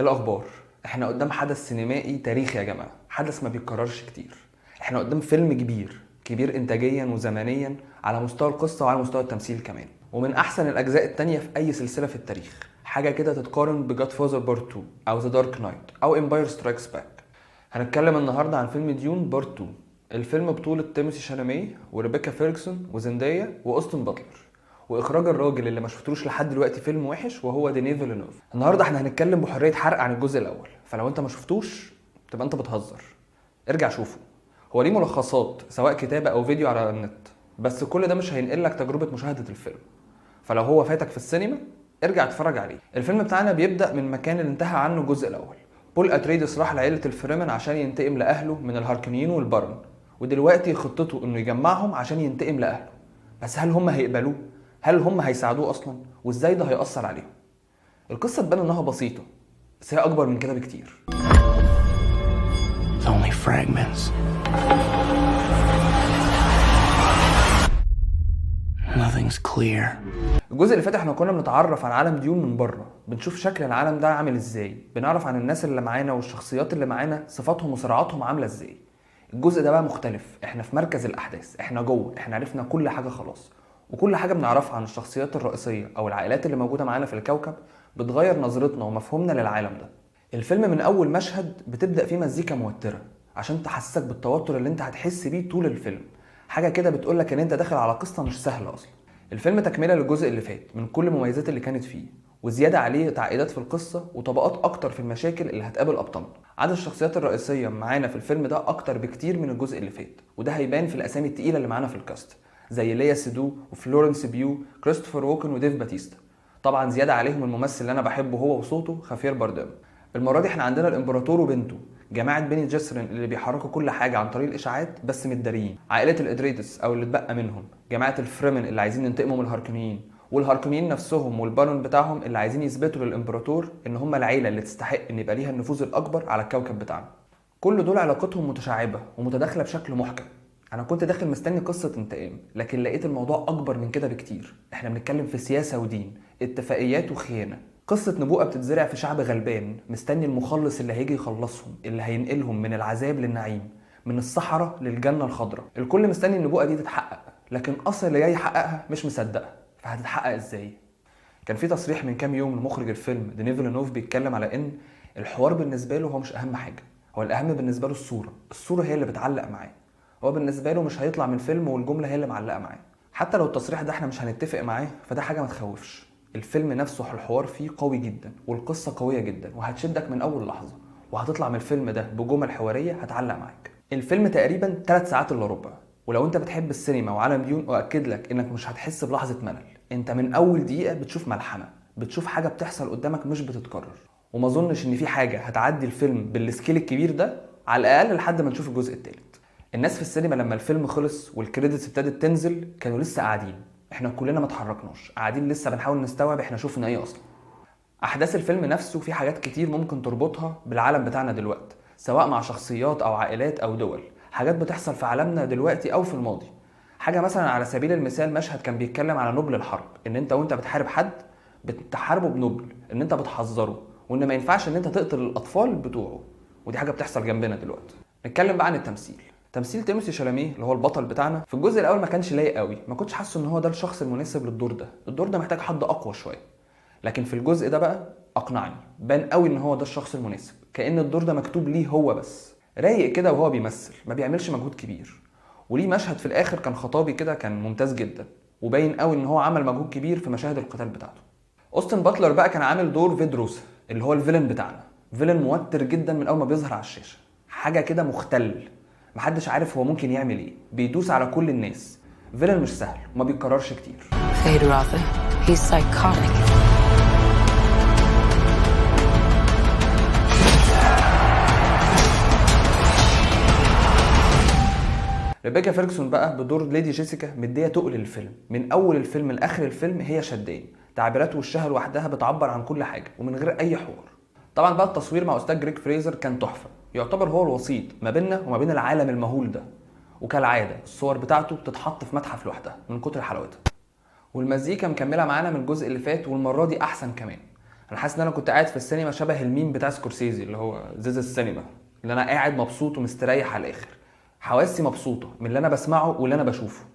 الأخبار. احنا قدام حدث سينمائي تاريخي يا جماعة، حدث ما بيتكررش كتير. احنا قدام فيلم كبير انتاجيا وزمنيا على مستوى القصة وعلى مستوى التمثيل كمان، ومن احسن الاجزاء التانية في اي سلسلة في التاريخ. حاجة كده تتقارن بجاد فازر بارت 2 او ذا دارك نايت او امباير سترايكس باك. هنتكلم النهاردة عن فيلم ديون بارت 2. الفيلم بطولة تيموثي شالاميه وريبيكا فيرجسون وزندايا واوستن باتلر، واخراج الراجل اللي ما شفتلوش لحد دلوقتي فيلم وحش وهو ديني فيلنوف. النهارده احنا هنتكلم بحريه حرق عن الجزء الاول، فلو انت ما شفتوش تبقى انت بتهزر. ارجع شوفه. هو ليه ملخصات سواء كتابه او فيديو على النت، بس كل ده مش هينقل لك تجربه مشاهده الفيلم. فلو هو فاتك في السينما ارجع اتفرج عليه. الفيلم بتاعنا بيبدا من مكان اللي انتهى عنه الجزء الاول. بول اتريدس راح لعيله الفريمن عشان ينتقم لاهله من الهاركونيين والبارون، ودلوقتي خطته انه يجمعهم عشان ينتقم لاهله. بس هل هم هيقبلوه؟ هل هم هيساعدوه اصلا؟ وازاي ده هيأثر عليهم؟ القصة تبان انها بسيطة، بس هي اكبر من كده بكتير. Only fragments. Nothing's clear. الجزء اللي فات احنا كنا بنتعرف عن عالم ديون من بره، بنشوف شكل العالم ده عامل ازاي، بنعرف عن الناس اللي معانا والشخصيات اللي معانا صفاتهم وصراعاتهم عاملة ازاي. الجزء ده بقى مختلف، احنا في مركز الاحداث، احنا جوه، احنا عرفنا كل حاجة خلاص، وكل حاجة بنعرفها عن الشخصيات الرئيسية او العائلات اللي موجودة معانا في الكوكب بتغير نظرتنا ومفهومنا للعالم ده. الفيلم من اول مشهد بتبدأ فيه مزيكا موترة عشان تحسسك بالتوتر اللي انت هتحس بيه طول الفيلم. حاجة كده بتقولك ان انت داخل على قصة مش سهلة اصلا. الفيلم تكملة للجزء اللي فات من كل المميزات اللي كانت فيه، وزيادة عليه تعقيدات في القصة وطبقات اكتر في المشاكل اللي هتقابل ابطالنا. عدد الشخصيات الرئيسية معانا في الفيلم ده اكتر بكتير من الجزء اللي فات، وده هيبان في الاسامي التقيلة اللي معانا في الكاست، زي ليا سيدو وفلورنس بيو، كريستوفر ووكن وديف باتيستا. طبعا زيادة عليهم الممثل اللي انا بحبه هو وصوته خافير بارديم. المرة دي احنا عندنا الامبراطور وبنته، جماعة بني جيسرين اللي بيحركوا كل حاجة عن طريق الاشاعات بس متداريين، عائلة الادريدس او اللي اتبقى منهم، جماعة الفريمن اللي عايزين ينتقموا من الهاركونيين، والهاركونيين نفسهم والبارون بتاعهم اللي عايزين يثبتوا للامبراطور ان هم العيلة اللي تستحق ان يبقى ليها النفوذ الاكبر على الكوكب بتاعنا. كل دول علاقتهم متشعبة ومتداخلة بشكل محكم. انا كنت داخل مستني قصة انتقام، لكن لقيت الموضوع اكبر من كده بكتير. احنا بنتكلم في سياسة ودين، اتفاقيات وخيانة، قصة نبوءة بتتزرع في شعب غلبان مستني المخلص اللي هيجي يخلصهم، اللي هينقلهم من العذاب للنعيم، من الصحراء للجنة الخضراء. الكل مستني النبوءة دي تتحقق، لكن اصل اللي جاي يحققها مش مصدقها، فهتتحقق ازاي؟ كان في تصريح من كام يوم لمخرج الفيلم ديني فيلنوف بيتكلم على ان الحوار بالنسبة له هو مش اهم حاجة، هو الاهم بالنسبة له الصورة هي اللي بتعلق معاه. هو بالنسبة له مش هيطلع من الفيلم والجملة هي اللي معلقة معاه. حتى لو التصريح ده احنا مش هنتفق معاه، فده حاجة ما تخوفش. الفيلم نفسه الحوار فيه قوي جدا، والقصة قوية جدا وهتشدك من اول لحظة، وهتطلع من الفيلم ده بجمل حوارية هتعلق معاك. الفيلم تقريبا 3 ساعات الا ربع، ولو انت بتحب السينما وعالم ديون اؤكد لك انك مش هتحس بلحظة ملل. انت من اول دقيقة بتشوف ملحمة، بتشوف حاجة بتحصل قدامك مش بتتكرر. وما اظنش ان في حاجة هتعدي الفيلم بالسكيل الكبير ده، على الاقل لحد ما نشوف الجزء الثالث. الناس في السينما لما الفيلم خلص والكريدتس ابتدت تنزل كانوا لسه قاعدين، احنا كلنا ما اتحركناش، قاعدين لسه بنحاول نستوعب احنا شفنا ايه اصلا. احداث الفيلم نفسه في حاجات كتير ممكن تربطها بالعالم بتاعنا دلوقتي، سواء مع شخصيات او عائلات او دول، حاجات بتحصل في عالمنا دلوقتي او في الماضي. حاجه مثلا على سبيل المثال مشهد كان بيتكلم على نبل الحرب، ان انت وانت بتحارب حد بتحاربه بنبل، ان انت بتحذره، وان ما ينفعش ان انت تقتل الاطفال بتوعه، ودي حاجه بتحصل جنبنا دلوقتي. نتكلم بقى عن التمثيل. تمثيل تيموثي شالاميه اللي هو البطل بتاعنا في الجزء الاول ما كانش لايق قوي، ما كنتش حاسه ان هو ده الشخص المناسب للدور ده، الدور ده محتاج حد اقوى شويه. لكن في الجزء ده بقى اقنعني، بان قوي ان هو ده الشخص المناسب، كأن الدور ده مكتوب ليه هو بس. رايق كده وهو بيمثل، ما بيعملش مجهود كبير. وليه مشهد في الاخر كان خطابي كده كان ممتاز جدا، وباين قوي ان هو عمل مجهود كبير في مشاهد القتال بتاعته. اوستن باتلر بقى كان عامل دور فيدروسا اللي هو الفيلن بتاعنا، فيلن موتر جدا من اول ما بيظهر على الشاشه، حاجه كده مختل، محدش عارف هو ممكن يعمل ايه، بيدوس على كل الناس. فيلن مش سهل وما بيتكررش كتير. Feyd-Rautha, he's psychotic. ريبيكا فيرجسون بقى بدور ليدي جيسيكا مديه تقل للفيلم، من اول الفيلم لاخر الفيلم هي شداني، تعبيرات وشها لوحدها بتعبر عن كل حاجه ومن غير اي حوار. طبعا بقى التصوير مع استاذ جريج فريزر كان تحفه، يعتبر هو الوسيط ما بيننا وما بين العالم المهول ده، وكالعاده الصور بتاعته بتتحط في متحف لوحدها من كتر حلاوتها. والمزيكا مكمله معانا من الجزء اللي فات، والمره دي احسن كمان. انا حاسس ان انا كنت قاعد في السينما شبه الميم بتاع سكورسيزي اللي هو زيز السينما، اللي انا قاعد مبسوط ومستريح على الاخر، حواسي مبسوطه من اللي انا بسمعه واللي انا بشوفه.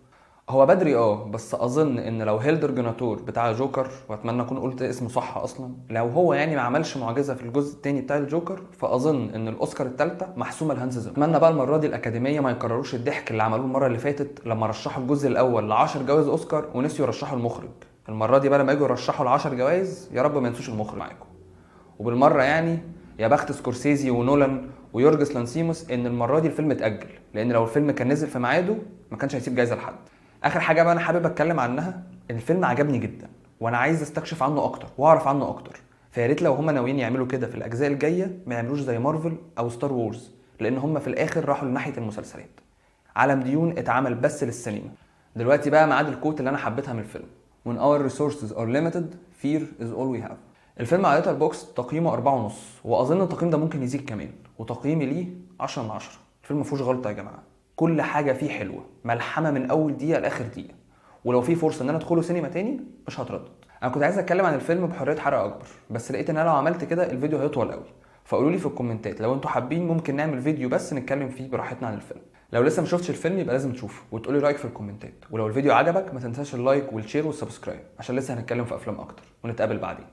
هو بدري بس اظن ان لو هيلدر جناتور بتاع جوكر، واتمنى اكون قلت اسمه صح اصلا، لو هو يعني ما عملش معجزه في الجزء الثاني بتاع الجوكر، فاظن ان الاوسكار الثالثه محسومه لهانز زيمر. اتمنى بقى المره دي الاكاديميه ما يكرروش الضحك اللي عملوه المره اللي فاتت لما رشحوا الجزء الاول ل10 جوائز اوسكار ونسيوا يرشحوا المخرج. المره دي بقى لما يجوا يرشحوا ل10 جوائز يا رب ما ينسوش المخرج معاكم. وبالمره يعني يا بخت سكورسيزي ونولان ويورجس لانسيموس ان المره دي الفيلم اتاجل، لان لو الفيلم كان نزل في ميعاده ما كانش هيسيب جايزه لحد. اخر حاجه بقى انا حابب اتكلم عنها، ان الفيلم عجبني جدا وانا عايز استكشف عنه اكتر واعرف عنه اكتر، فيا ريت لو هم ناويين يعملوا كده في الاجزاء الجايه ما يعملوش زي مارفل او ستار وورز، لان هم في الاخر راحوا لناحيه المسلسلات. عالم ديون اتعمل بس للسينما. دلوقتي بقى ميعاد الكوت اللي انا حبيتها من الفيلم: When our resources are limited, fear is all we have. الفيلم على ليتر بوكس تقييمه 4.5، واظن التقييم ده ممكن يزيد كمان، وتقييمي ليه 10 من 10. الفيلم مفيهوش غلطه يا جماعه، كل حاجه فيه حلوه، ملحمه من اول دقيقه لاخر دقيقه، ولو في فرصه ان انا ادخله سينما تاني مش هتردد. انا كنت عايز اتكلم عن الفيلم بحريه حرق اكبر، بس لقيت ان انا لو عملت كده الفيديو هيطول قوي، فقولوا لي في الكومنتات لو انتوا حابين ممكن نعمل فيديو بس نتكلم فيه براحتنا عن الفيلم. لو لسه ما شفتش الفيلم يبقى لازم تشوفه وتقولي رايك في الكومنتات، ولو الفيديو عجبك ما تنساش اللايك والشير والسبسكرايب عشان لسه هنتكلم في افلام اكتر، ونتقابل بعدين.